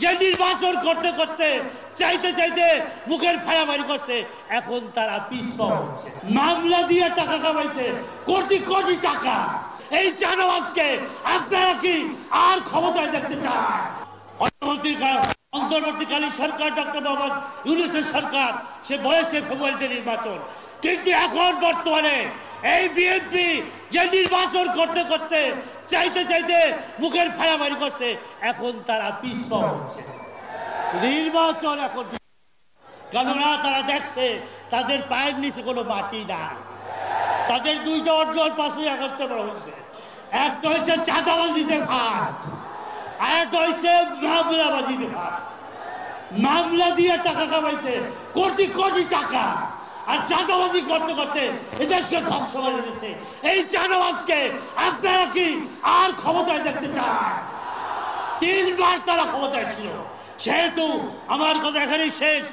যে নির্বাচন করতে করতে চাইতে চাইতে মুখের ফায়াবাড়ি করছে, এখন তারা পিছপা হচ্ছে। মামলা দিয়ে টাকা কামাইছে কোটি কোটি টাকা। এই চাঁদাবাজকে আপনারা কি আর ক্ষমতায় দেখতে চান? অন্তর্বর্তীকালীন সরকার ডক্টর মোহাম্মদ ইউনূসের সরকার, সে বলেছে ফেব্রুয়ারিতে নির্বাচন, কিন্তু এখন বর্তমানে এই বিএনপি যে নির্বাচন করতে করতে চাইতে চাইতে মুখের ফায়াবাড়ি করছে, এখন তারা পিছপা হচ্ছে। নির্বাচন এখন কেননা তারা দেখছে তাদের পায়ের নিচে কোনো মাটি নাই। তাদের দুইটা অর্জন 5ই আগস্টে হয়েছে। একটা হয়েছে চাঁদাবাজিতে ভাগ, আর একটা হয়েছে মামলাবাজিতে ভাগ। মামলা দিয়ে টাকা কামাইছে কোটি কোটি টাকা, আর চাঁদাবাজি করতে করতে এদেশকে ধ্বংস করে দিয়েছে। এই চাঁদাবাজকে আপনারা কি আর ক্ষমতায় দেখতে চান? 3বার তারা ক্ষমতায় ছিল। সেহেতু আমার কথা এখানেই শেষ।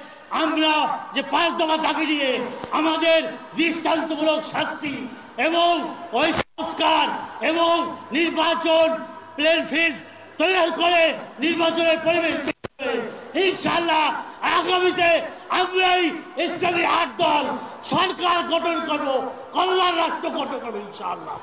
আমরা যে 5 দফা দাবি নিয়ে আমাদের দৃষ্টান্তমূলক শাস্তি এবং ওই সংস্কার এবং নির্বাচন প্লেন ফিল্ড তৈরি করে নির্বাচনের পরিবেশ ইনশাআল্লাহ আগামীতে আমরাই ইসলামী 8 দল সরকার গঠন করবো, কল্যাণ রাষ্ট্র গঠন করবো ইনশাআল্লাহ।